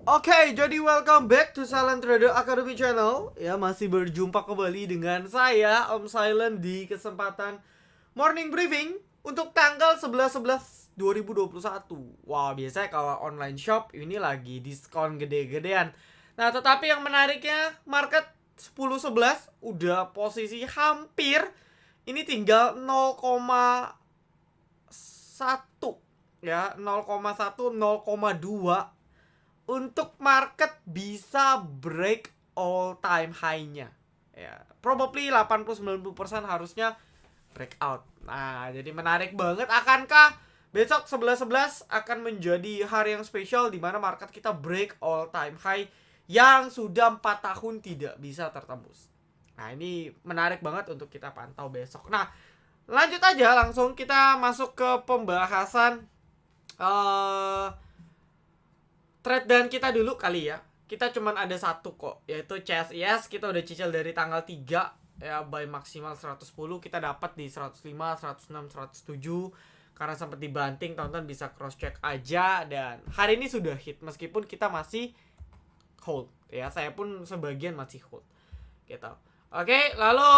Oke, jadi welcome back to Silent Trader Academy Channel. Ya, masih berjumpa kembali dengan saya Om Silent di kesempatan morning briefing untuk tanggal 11/11/2021. Wah, biasanya kalau online shop ini lagi diskon gede-gedean. Nah, tetapi yang menariknya market 10/11 udah posisi hampir ini tinggal 0,1 ya, 0,1 0,2 untuk market bisa break all time high-nya. Ya, probably 80-90% harusnya breakout. Nah, jadi menarik banget. Akankah besok 11/11 akan menjadi hari yang spesial di mana market kita break all time high yang sudah 4 tahun tidak bisa tertembus. Nah, ini menarik banget untuk kita pantau besok. Nah, lanjut aja langsung kita masuk ke pembahasan trade dan kita dulu kali ya. Kita cuman ada satu kok, yaitu CSIS. Kita udah cicil dari tanggal 3 ya, buy maksimal 110, kita dapat di 105, 106, 107. Karena sempat dibanting, tonton bisa cross check aja. Dan hari ini sudah hit meskipun kita masih hold ya. Saya pun sebagian masih hold gitu. Oke, lalu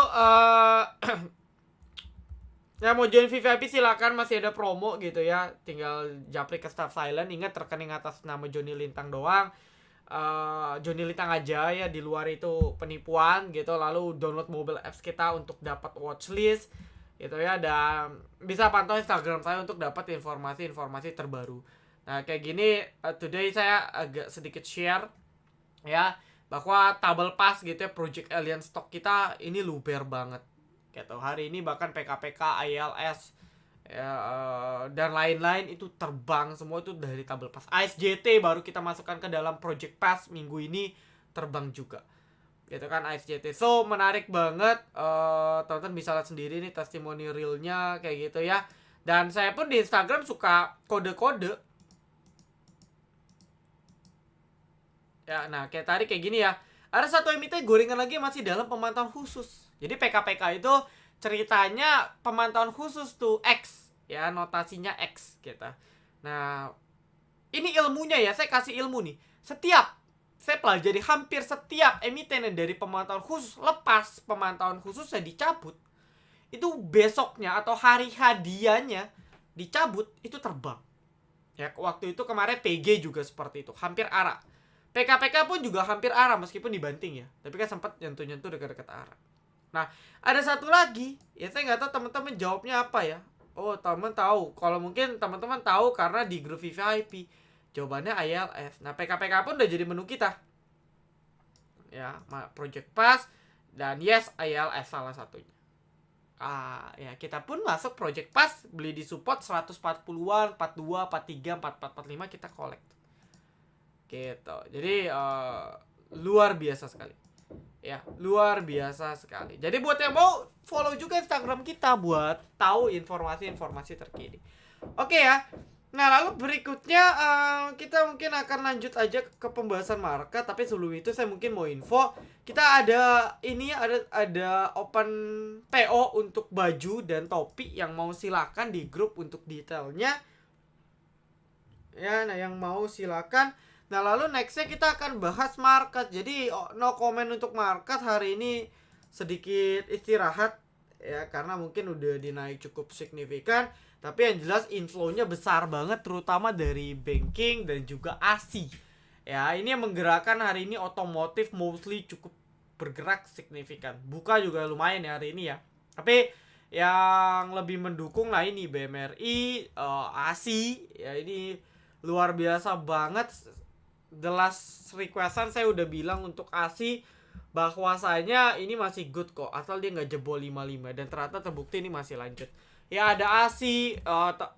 ya mau join VIP silakan, masih ada promo gitu ya. Tinggal japri ke staff Silent. Ingat rekening atas nama Joni Lintang doang. Joni Lintang aja ya, di luar itu penipuan gitu. Lalu download mobile apps kita untuk dapat watchlist gitu ya, dan bisa pantau Instagram saya untuk dapat informasi-informasi terbaru. Nah, kayak gini today saya agak sedikit share ya, bahwa tabel pas gitu ya, Project Alien stock kita ini luber banget gitu. Hari ini bahkan PKPK, ILS ya, dan lain-lain itu terbang semua itu dari tabel pas. ASJT baru kita masukkan ke dalam Project Pass minggu ini, terbang juga gitu kan ASJT. So menarik banget, teman-teman bisa lihat sendiri nih testimoni realnya kayak gitu ya. Dan saya pun di Instagram suka kode-kode ya. Nah, kayak tadi kayak gini ya, ada satu emiten gorengan lagi masih dalam pemantauan khusus. Jadi PKPK itu ceritanya pemantauan khusus tuh X ya, notasinya X gitu. Nah, ini ilmunya ya, saya kasih ilmu nih. Saya pelajari hampir setiap emiten yang dari pemantauan khusus, lepas pemantauan khusus saya dicabut, itu besoknya atau hari hadiahnya dicabut, itu terbang. Ya, waktu itu kemarin PG juga seperti itu, hampir arah. PKPK pun juga hampir arah meskipun dibanting ya. Tapi kan sempat nyentuh-nyentuh dekat-dekat arah. Nah, ada satu lagi, ya saya nggak tahu teman-teman jawabnya apa ya. Oh, teman tahu. Kalau mungkin teman-teman tahu karena di grup VIP. Jawabannya ILS. Nah, PKPK pun udah jadi menu kita. Ya, Project Pass dan yes, ILS salah satunya. Ya kita pun masuk Project Pass, beli di support 140-an, 42, 43, 44, 45 kita collect. Gitu. Jadi luar biasa sekali. Ya, luar biasa sekali. Jadi buat yang mau follow juga Instagram kita buat tahu informasi-informasi terkini. Oke ya. Nah, lalu berikutnya kita mungkin akan lanjut aja ke pembahasan market, tapi sebelum itu saya mungkin mau info. Kita ada ini ada open PO untuk baju dan topi, yang mau silakan di grup untuk detailnya. Ya, nah yang mau silakan. Nah, lalu nextnya kita akan bahas market. Jadi no comment untuk market hari ini, sedikit istirahat ya, karena mungkin udah dinaik cukup signifikan. Tapi yang jelas inflow-nya besar banget, terutama dari banking dan juga ASI. Ya, ini yang menggerakkan hari ini otomotif mostly cukup bergerak signifikan. Buka juga lumayan ya hari ini ya. Tapi yang lebih mendukung lah ini BMRI, ASI ya, ini luar biasa banget. The last requestan saya udah bilang untuk ASI bahwasanya ini masih good kok, asal dia nggak jebol 55, dan ternyata terbukti ini masih lanjut. Ya, ada ASI,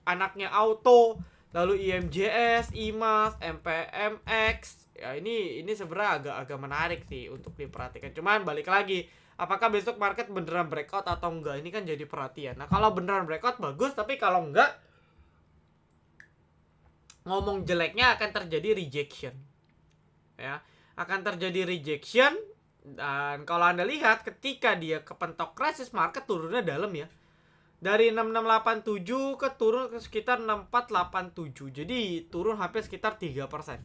anaknya Auto, lalu IMJS, IMAS, MPMX. Ya, ini sebenarnya agak menarik sih untuk diperhatikan. Cuman balik lagi, apakah besok market beneran breakout atau enggak? Ini kan jadi perhatian. Nah, kalau beneran breakout bagus, tapi kalau enggak, ngomong jeleknya akan terjadi rejection. Ya, akan terjadi rejection. Dan kalau Anda lihat ketika dia kepentok krisis, market turunnya dalam ya. Dari 6687 ke turun ke sekitar 6487. Jadi turun hampir sekitar 3%.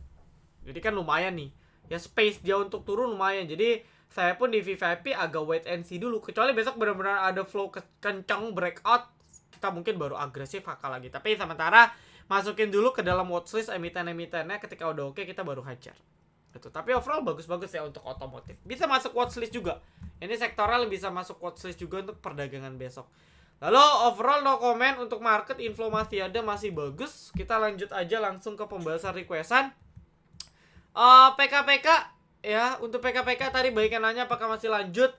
Jadi kan lumayan nih. Ya space dia untuk turun lumayan. Jadi saya pun di VVIP agak wait and see dulu. Kecuali besok benar-benar ada flow kencang breakout, kita mungkin baru agresif hakal lagi. Tapi sementara masukin dulu ke dalam watchlist emiten-emitennya, ketika udah oke kita baru hajar. Gitu. Tapi overall bagus-bagus ya untuk otomotif. Bisa masuk watchlist juga. Ini sektoral bisa masuk watchlist juga untuk perdagangan besok. Lalu overall no comment untuk market, inflow masih ada, masih bagus. Kita lanjut aja langsung ke pembahasan requestan. PKPK ya, untuk PKPK tadi banyak yang nanya apakah masih lanjut.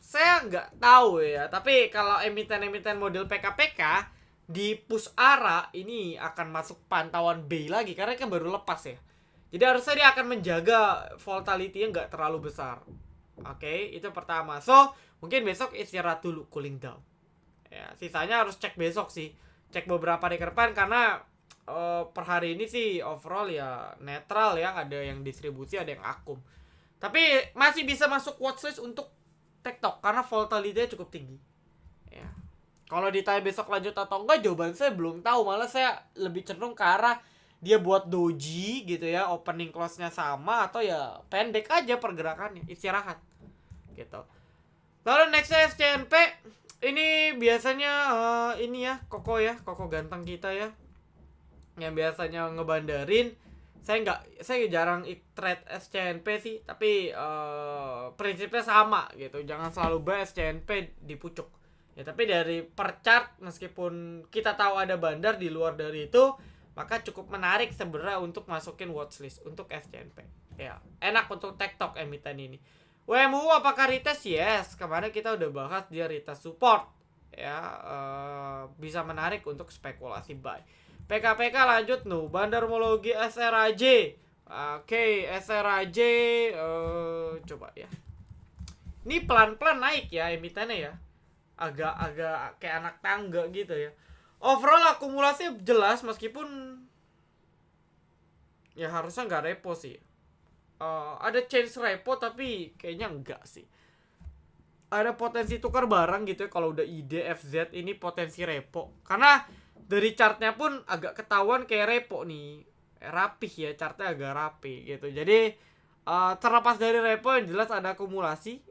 Saya nggak tahu ya, tapi kalau emiten-emiten model PKPK di push ARA ini akan masuk pantauan B lagi karena kan baru lepas ya. Jadi harusnya dia akan menjaga volatility-nya nggak terlalu besar. Oke, itu pertama. So, mungkin besok istirahat dulu, cooling down. Ya, sisanya harus cek besok sih. Cek beberapa hari ke depan karena per hari ini sih overall ya netral ya, ada yang distribusi, ada yang akum. Tapi masih bisa masuk watchlist untuk TikTok karena volatility-nya cukup tinggi. Ya. Kalau ditanya besok lanjut atau enggak, jawaban saya belum tahu. Malah saya lebih cenderung ke arah dia buat doji gitu ya, opening close-nya sama atau ya pendek aja pergerakannya, istirahat. Gitu. Lalu nextnya SCNP. Ini biasanya ini ya, Koko ganteng kita ya, yang biasanya ngebandarin. Saya jarang trade SCNP sih, tapi prinsipnya sama gitu. Jangan selalu buy SCNP di pucuk. Ya, tapi dari per chart meskipun kita tahu ada bandar di luar dari itu, maka cukup menarik sebenarnya untuk masukin watchlist untuk SCNP. Ya, enak untuk TikTok emiten ini. WMU apakah retest? Yes, kemarin kita udah bahas dia retest support. Ya, bisa menarik untuk spekulasi buy. PKPK lanjut no, bandarmologi SRAJ. Oke, SRAJ coba ya. Ini pelan-pelan naik ya emitennya ya. Agak kayak anak tangga gitu ya. Overall akumulasi jelas meskipun ya harusnya nggak repo sih. Ada chance repo tapi kayaknya enggak sih. Ada potensi tukar barang gitu ya kalau udah IDFZ ini potensi repo. Karena dari chartnya pun agak ketahuan kayak repo nih, rapih ya, chartnya agak rapi gitu. Jadi terlepas dari repo yang jelas ada akumulasi,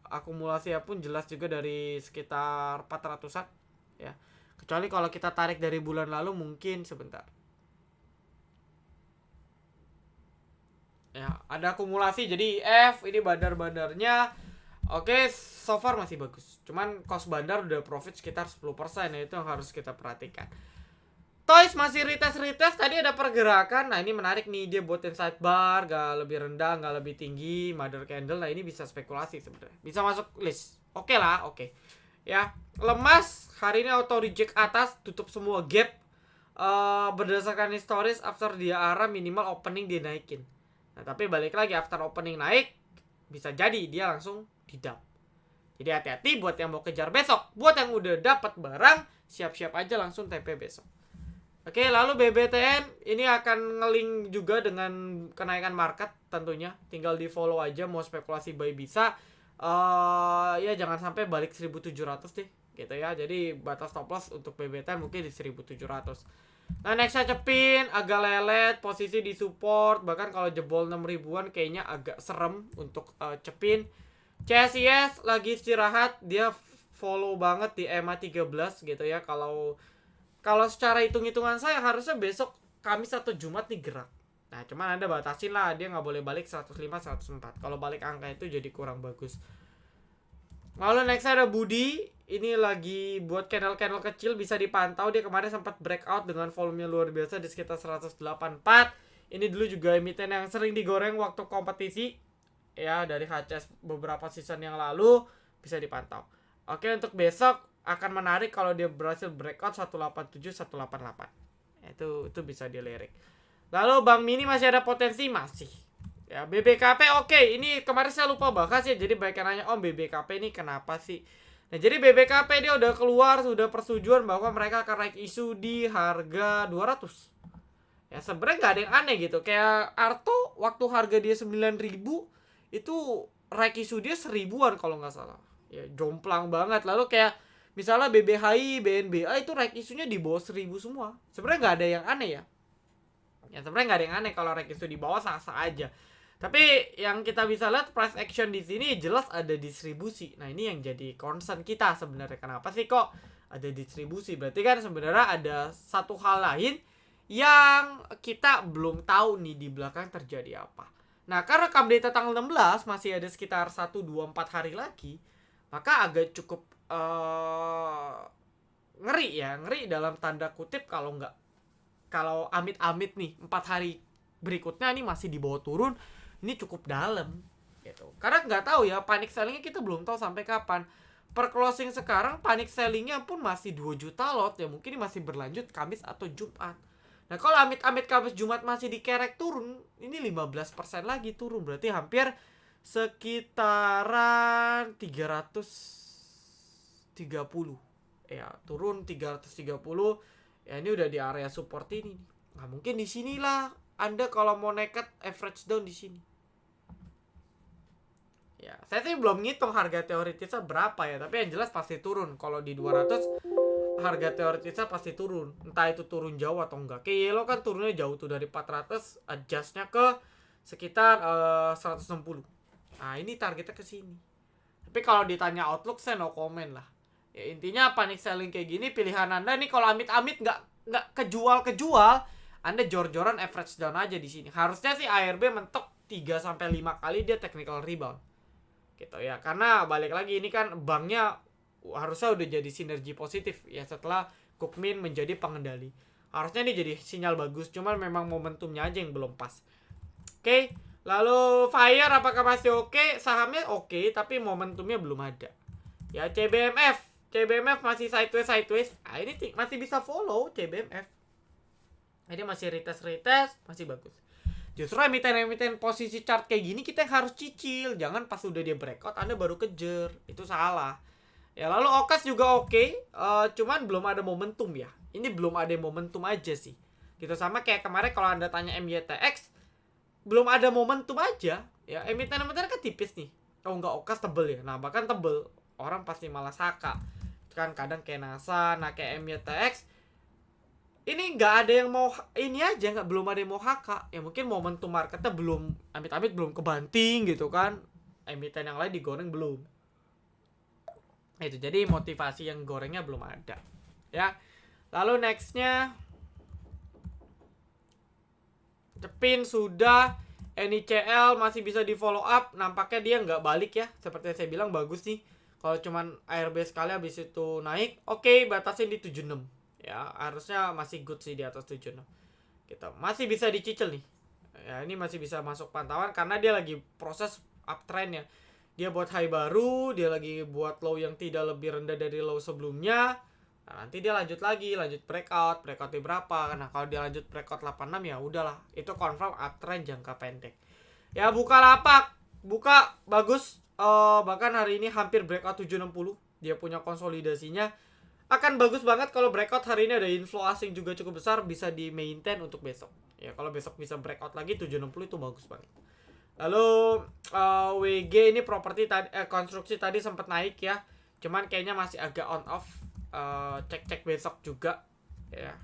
akumulasinya pun jelas juga dari sekitar 400-an ya. Kecuali kalau kita tarik dari bulan lalu mungkin sebentar. Ya, ada akumulasi jadi F ini bandar-bandarnya. Oke, so far masih bagus. Cuman cost bandar udah profit sekitar 10% ya, itu yang harus kita perhatikan. Toys masih retest. Tadi ada pergerakan. Nah, ini menarik nih, dia buatin sidebar, gak lebih rendah, gak lebih tinggi, mother candle. Nah, ini bisa spekulasi sebenarnya. Bisa masuk list. Oke lah, oke. Ya, lemas hari ini auto reject atas, tutup semua gap. Berdasarkan historis after dia arah minimal opening dia naikin. Nah, tapi balik lagi after opening naik, bisa jadi dia langsung didap. Jadi hati-hati buat yang mau kejar besok. Buat yang udah dapat barang, siap-siap aja langsung TP besok. Oke, lalu BBTN ini akan ngelink juga dengan kenaikan market tentunya. Tinggal di follow aja, mau spekulasi buy bisa. Ya jangan sampai balik 1700 deh gitu ya. Jadi batas stop loss untuk BBTN mungkin di 1700. Nah, nextnya Cepin agak lelet, posisi di support, bahkan kalau jebol 6000-an kayaknya agak serem untuk Cepin. CSIS lagi istirahat, dia follow banget di EMA 13 gitu ya. Kalau secara hitung-hitungan saya harusnya besok Kamis atau Jumat nih gerak. Nah, cuman Anda batasin lah, dia nggak boleh balik 105 104. Kalau balik angka itu jadi kurang bagus. Lalu next ada Budi, ini lagi buat candle kecil, bisa dipantau. Dia kemarin sempat breakout dengan volume luar biasa di sekitar 184. Ini dulu juga emiten yang sering digoreng waktu kompetisi ya, dari HCS beberapa season yang lalu, bisa dipantau. Oke, untuk besok akan menarik kalau dia berhasil breakout 187 188. Itu bisa dilirik. Lalu Bank Mini masih ada potensi, masih. Ya, BBKP oke. Ini kemarin saya lupa bahas ya. Jadi banyak yang nanya, "Om, BBKP ini kenapa sih?" Nah, jadi BBKP dia udah keluar, sudah persetujuan bahwa mereka akan naik isu di harga 200. Ya, sebenarnya nggak ada yang aneh gitu. Kayak Arto waktu harga dia 9.000 itu raik isu dia 1000-an kalau nggak salah. Ya, jomplang banget. Lalu kayak misalnya BBHI, BNBA itu raik isunya di bawah 1000 semua. Sebenarnya nggak ada yang aneh ya. Ya sebenarnya nggak ada yang aneh kalau rank itu di bawah, sah-sah aja. Tapi yang kita bisa lihat price action di sini jelas ada distribusi. Nah ini yang jadi concern kita sebenarnya. Kenapa sih kok ada distribusi? Berarti kan sebenarnya ada satu hal lain yang kita belum tahu nih di belakang terjadi apa. Nah karena update tanggal 16 masih ada sekitar 1, 2, 4 hari lagi, maka agak cukup ngeri ya. Ngeri dalam tanda kutip kalau amit-amit nih 4 hari berikutnya ini masih di bawah turun, ini cukup dalam gitu. Karena nggak tahu ya, panic sellingnya kita belum tahu sampai kapan. Per closing sekarang panic sellingnya pun masih 2 juta lot ya, mungkin ini masih berlanjut Kamis atau Jumat. Nah kalau amit-amit Kamis Jumat masih dikerek turun, ini 15% lagi turun, berarti hampir sekitaran 330 ya, turun 330 ya. Ini udah di area support ini nih. Nah mungkin di sinilah Anda kalau mau nekat average down di sini. Ya, saya sih belum ngitung harga teoritisnya berapa ya, tapi yang jelas pasti turun. Kalau di 200 harga teoritisnya pasti turun. Entah itu turun jauh atau enggak. Kayak Yellow kan turunnya jauh tuh dari 400, adjustnya ke sekitar 160. Nah, ini targetnya ke sini. Tapi kalau ditanya outlook saya no comment lah. Ya intinya panic selling kayak gini pilihan Anda nih, kalau amit-amit nggak kejual, Anda jor-joran average down aja di sini. Harusnya sih ARB mentok 3 sampai 5 kali dia technical rebound. Gitu ya. Karena balik lagi ini kan banknya harusnya udah jadi sinergi positif ya setelah Cookmin menjadi pengendali. Harusnya ini jadi sinyal bagus, cuman memang momentumnya aja yang belum pas. Oke, lalu Fire apakah masih oke? Sahamnya oke, tapi momentumnya belum ada. Ya CBMF masih sideways. Ah ini masih bisa follow CBMF. Ini masih retest, masih bagus. Justru emiten posisi chart kayak gini kita yang harus cicil. Jangan pas udah dia breakout Anda baru kejar. Itu salah. Ya lalu Okas juga oke. Cuman belum ada momentum ya. Ini belum ada momentum aja sih. Gitu sama kayak kemarin kalau Anda tanya MYTX, belum ada momentum aja. Ya emiten kan tipis nih. Oh enggak, Okas tebel ya. Nah bahkan tebel, orang pasti malah saka. Kan kadang kayak NASA, nah kayak MYTX ini nggak ada yang mau ini aja, belum ada yang mau HK ya. Mungkin momentum marketnya belum, amit-amit belum kebanting gitu kan. Emiten yang lain digoreng belum. Itu jadi motivasi yang gorengnya belum ada ya. Lalu nextnya Cepin sudah. NICL masih bisa di follow up. Nampaknya dia nggak balik ya, seperti yang saya bilang bagus nih. Kalau cuman ARB sekali habis itu naik, oke, batasin di 76 ya, harusnya masih good sih di atas 76 gitu. Masih bisa dicicil nih ya, ini masih bisa masuk pantauan karena dia lagi proses uptrend ya. Dia buat high baru, dia lagi buat low yang tidak lebih rendah dari low sebelumnya. Nah, nanti dia lanjut lagi, lanjut breakout di berapa. Nah kalau dia lanjut breakout 86 ya udahlah, itu confirm uptrend jangka pendek ya. Bukalapak buka bagus, bahkan hari ini hampir breakout 760. Dia punya konsolidasinya akan bagus banget. Kalau breakout hari ini ada inflow asing juga cukup besar, bisa di maintain untuk besok ya. Kalau besok bisa breakout lagi 760 itu bagus banget. Lalu WG ini properti tadi, konstruksi tadi sempat naik ya, cuman kayaknya masih agak on off. Cek besok juga ya.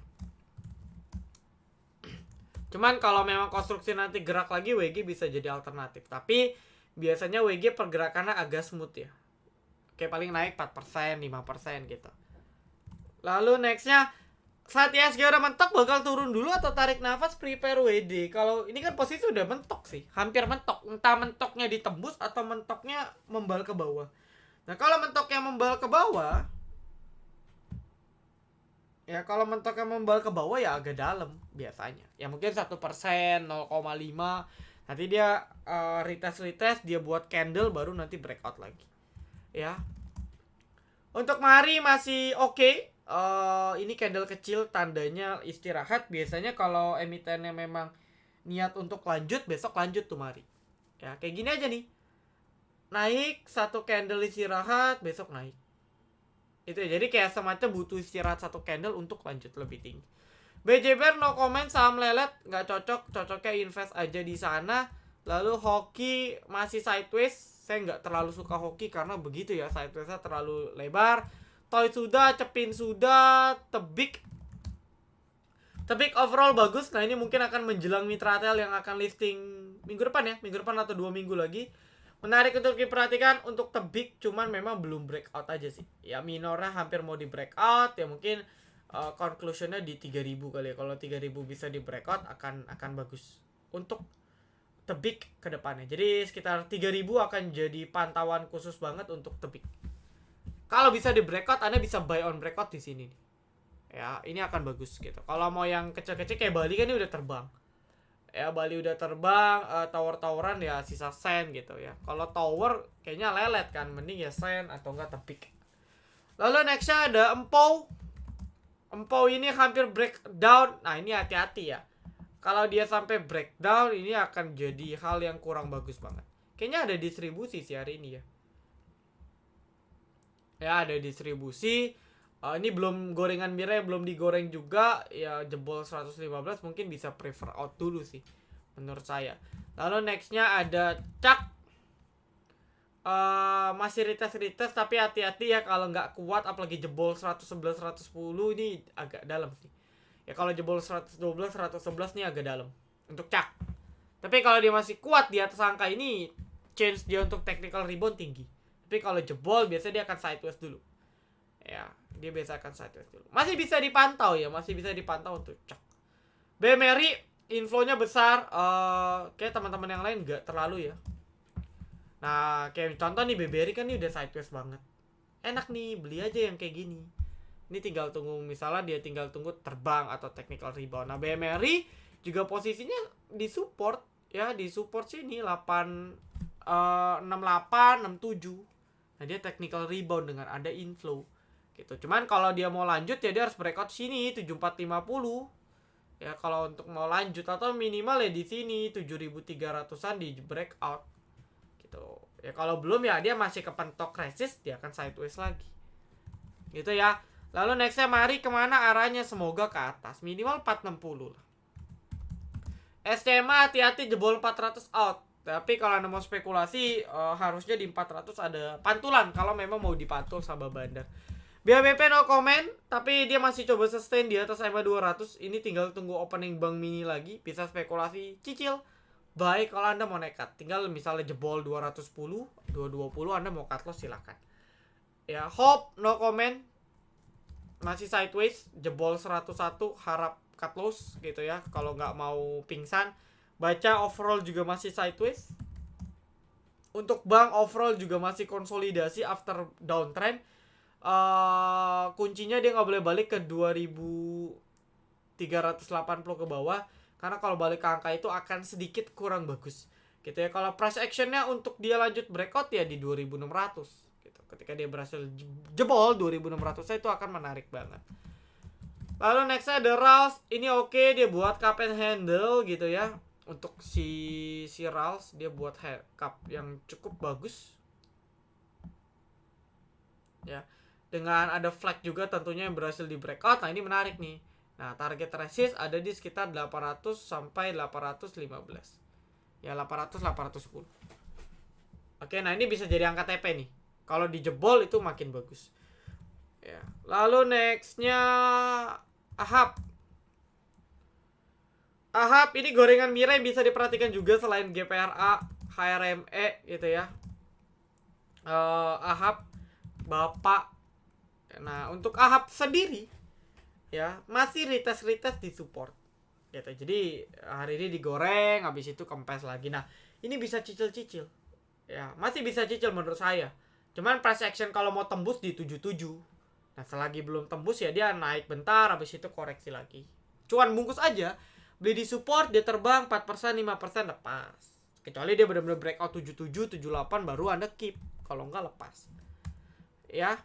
Cuman kalau memang konstruksi nanti gerak lagi, WG bisa jadi alternatif. Tapi biasanya WG pergerakannya agak smooth ya, kayak paling naik 4%, 5% gitu. Lalu nextnya, saat ISG udah mentok bakal turun dulu atau tarik nafas prepare WD? Kalau ini kan posisi udah mentok sih, hampir mentok. Entah mentoknya ditembus atau mentoknya membal ke bawah. Nah kalau mentoknya membal ke bawah ya, kalau mentoknya membal ke bawah ya agak dalam biasanya. Ya mungkin 1%, 0,5. Nanti dia retest, dia buat candle baru nanti breakout lagi. Ya. Untuk Mari masih oke. Ini candle kecil tandanya istirahat. Biasanya kalau emitennya memang niat untuk lanjut, besok lanjut tuh Mari. Ya, kayak gini aja nih. Naik satu candle istirahat, besok naik. Itu ya. Jadi kayak semacam butuh istirahat satu candle untuk lanjut lebih tinggi. BJBR no comment, saham lelet nggak cocok. Cocoknya invest aja di sana. Lalu Hoki masih sideways. Saya nggak terlalu suka Hoki karena begitu ya, sidewaysnya terlalu lebar. Toy sudah, Cepin sudah, Tebik Tebik overall bagus. Nah ini mungkin akan menjelang Mitratel yang akan listing minggu depan ya, minggu depan atau 2 minggu lagi. Menarik untuk diperhatikan untuk Tebik, cuman memang belum breakout aja sih. Ya minornya hampir mau di breakout, ya mungkin conclusionnya di 3000 kali ya. Kalau 3000 bisa di breakout akan bagus untuk Tebik ke depannya. Jadi sekitar 3000 akan jadi pantauan khusus banget untuk Tebik. Kalau bisa di breakout, Anda bisa buy on breakout di sini. Ya, ini akan bagus gitu. Kalau mau yang kecil-kecil kayak Bali kan ini udah terbang. Ya, Bali udah terbang, tower-toweran ya sisa sen gitu ya. Kalau tower kayaknya lelet kan, mending ya sen atau enggak Tebik. Lalu nextnya ada Empau. Empau ini hampir breakdown. Nah, ini hati-hati ya. Kalau dia sampai breakdown, ini akan jadi hal yang kurang bagus banget. Kayaknya ada distribusi sih hari ini ya. Ya, ada distribusi. Ini belum gorengan Mirai, belum digoreng juga. Ya jebol 115 mungkin bisa prefer out dulu sih menurut saya. Lalu nextnya ada Cak. Masih retest tapi hati-hati ya kalau nggak kuat, apalagi jebol 111 110 ini agak dalam sih. Ya kalau jebol 112 111 nih agak dalam untuk Cak. Tapi kalau dia masih kuat di atas angka ini, chance dia untuk technical rebound tinggi. Tapi kalau jebol biasanya dia akan sideways dulu. Ya, dia biasa akan sideways dulu. Masih bisa dipantau ya, masih bisa dipantau untuk Cak. BMRI inflonya besar, kayak teman-teman yang lain nggak terlalu ya. Nah, kayak contoh nih BBRI kan ini udah sideways banget. Enak nih, beli aja yang kayak gini. Ini tinggal tunggu, misalnya dia tinggal tunggu terbang atau technical rebound. Nah, BMRI juga posisinya di support ya, di support sini 68 67. Nah, dia technical rebound dengan ada inflow gitu. Cuman kalau dia mau lanjut ya dia harus breakout sini 7450. Ya kalau untuk mau lanjut atau minimal ya di sini 7300-an di breakout gitu. Ya kalau belum ya dia masih kepentok resist, dia akan sideways lagi. Gitu ya. Lalu nextnya mari kemana arahnya, semoga ke atas minimal 460 lah. SCMA hati-hati jebol 400 out. Tapi kalau Anda mau spekulasi harusnya di 400 ada pantulan kalau memang mau dipantul sama bandar. BABP no comment, tapi dia masih coba sustain di atas EMA 200. Ini tinggal tunggu opening bank mini lagi, bisa spekulasi cicil. Baik kalau Anda mau nekat, tinggal misalnya jebol 210, 220 Anda mau cut loss silakan. Ya, Hope no comment. Masih sideways, jebol 101 harap cut loss gitu ya kalau nggak mau pingsan. Baca overall juga masih sideways. Untuk bank overall juga masih konsolidasi after downtrend. Kuncinya dia nggak boleh balik ke 2380 ke bawah, karena kalau balik ke angka itu akan sedikit kurang bagus gitu ya. Kalau price actionnya untuk dia lanjut breakout ya di 2600 gitu. Ketika dia berhasil jebol 2600 itu akan menarik banget. Lalu nextnya ada Rals. Ini oke, dia buat cup and handle gitu ya. Untuk si Rals dia buat cup yang cukup bagus ya, dengan ada flag juga tentunya yang berhasil di breakout. Nah ini menarik nih. Nah target resist ada di sekitar 800 sampai 815. Ya 800 810. Oke, nah ini bisa jadi angka TP nih. Kalau dijebol itu makin bagus. Ya. Lalu nextnya Ahab. Ahab ini gorengan Mirai bisa diperhatikan juga selain GPRA, HRME gitu ya. Ahab Bapak. Nah untuk Ahab sendiri ya masih retest di support gitu. Jadi hari ini digoreng, habis itu kempes lagi. Nah ini bisa cicil ya, masih bisa cicil menurut saya. Cuman price action kalau mau tembus di 77. Nah selagi belum tembus ya dia naik bentar, habis itu koreksi lagi. Cuan bungkus aja, beli di support, dia terbang 4%, 5% lepas. Kecuali dia benar-benar breakout 77, 78 baru Anda keep. Kalau enggak lepas. Ya.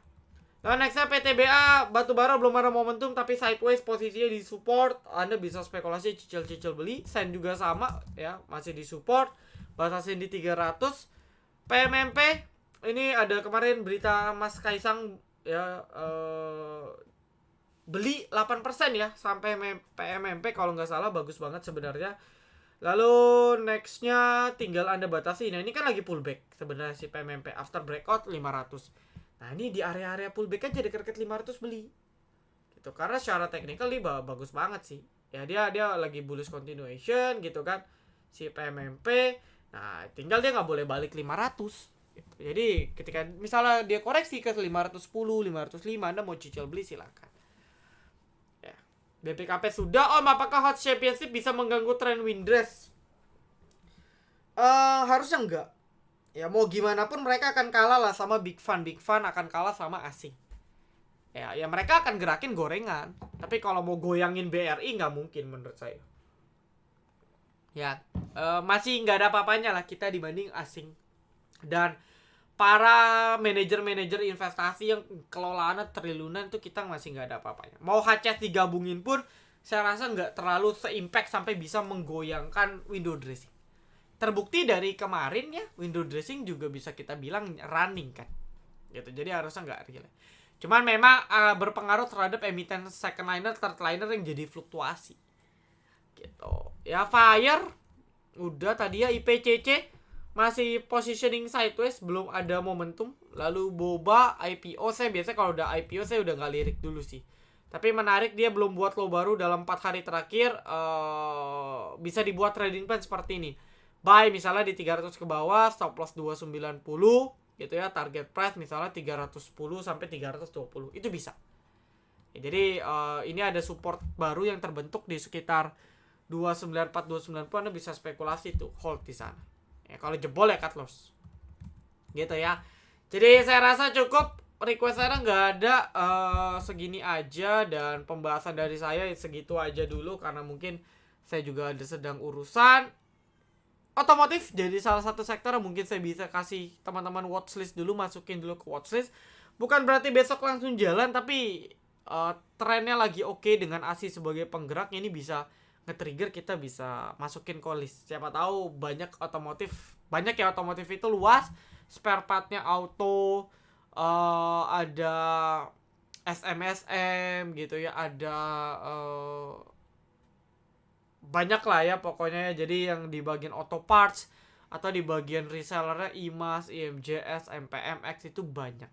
Nah nextnya PTBA, batubara belum ada momentum tapi sideways posisinya di support. Anda bisa spekulasi cicil-cicil beli. Sen juga sama ya, masih di support. Batasin di 300. PMMP ini ada kemarin berita Mas Kaisang ya, beli 8% ya sampai PMMP kalau nggak salah, bagus banget sebenarnya. Lalu nextnya tinggal Anda batasi. Nah ini kan lagi pullback sebenarnya si PMMP after breakout 500. Nah ini di area-area pullback aja dekat-dekat 500 beli gitu, karena secara teknikal ini bagus banget sih Ya dia lagi bullish continuation gitu kan. Si PMMP. Nah, tinggal dia nggak boleh balik 500. Gitu. Jadi ketika misalnya dia koreksi ke 510, 505, Anda mau cicil beli silakan. Ya. BPKP sudah. Apakah hot championship bisa mengganggu tren Windrest? Harusnya enggak. Ya mau gimana pun mereka akan kalah lah sama Big Fun. Big Fun akan kalah sama asing. Ya mereka akan gerakin gorengan. Tapi kalau mau goyangin BRI nggak mungkin menurut saya. Ya masih nggak ada apa-apanya lah kita dibanding asing. Dan para manajer-manajer investasi yang kelolaannya triliunan tuh kita masih nggak ada apa-apanya. Mau HCS digabungin pun saya rasa nggak terlalu se-impact sampai bisa menggoyangkan window dressing. Terbukti dari kemarin ya, window dressing juga bisa kita bilang running kan. Gitu. Jadi harusnya nggak real. Cuman memang berpengaruh terhadap emiten second liner, third liner yang jadi fluktuasi. Gitu. Ya Fire udah tadi ya, IPCC masih positioning sideways, belum ada momentum. Lalu Boba IPO, saya biasa kalau udah IPO saya udah nggak lirik dulu sih. Tapi menarik, dia belum buat low baru dalam 4 hari terakhir. Bisa dibuat trading plan seperti ini. Buy misalnya di 300 ke bawah, stop loss 290 gitu ya, target price misalnya 310 sampai 320. Itu bisa. Ya, jadi ini ada support baru yang terbentuk di sekitar 294 290, Anda bisa spekulasi tuh, hold di sana. Ya, kalau jebol ya cut loss. Gitu ya. Jadi saya rasa cukup, request saya nggak ada, segini aja, dan pembahasan dari saya segitu aja dulu karena mungkin saya juga ada sedang urusan. Otomotif jadi salah satu sektor yang mungkin saya bisa kasih teman-teman watchlist dulu, masukin dulu ke watchlist. Bukan berarti besok langsung jalan, tapi trennya lagi oke dengan ASI sebagai penggerak, ini bisa nge-trigger kita bisa masukin ke list. Siapa tahu banyak ya, otomotif itu luas, spare partnya auto, ada SMSM gitu ya, ada banyak lah ya pokoknya. Jadi yang di bagian auto parts atau di bagian resellernya IMAS, IMJS, MPMX itu banyak.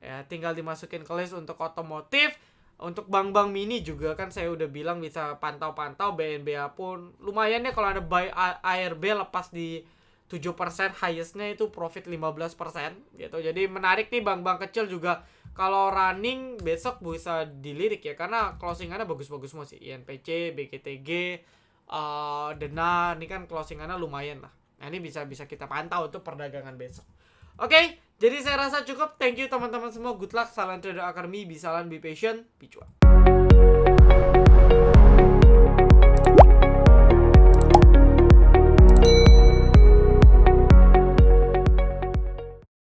Ya tinggal dimasukin ke list untuk otomotif. Untuk bank-bank mini juga kan saya udah bilang bisa pantau-pantau. BNBA pun lumayan ya kalau ada buy ARB lepas di 7%, highestnya itu profit 15% gitu. Jadi menarik nih, bank-bank kecil juga kalau running besok bisa dilirik ya, karena closingannya bagus-bagus semua sih. INPC, BGTG, Dena, ini kan closingannya lumayan lah. Nah ini bisa kita pantau untuk perdagangan besok. Oke, jadi saya rasa cukup. Thank you teman-teman semua. Good luck. Salam Trader Academy. Be silent, be patient, be cuan.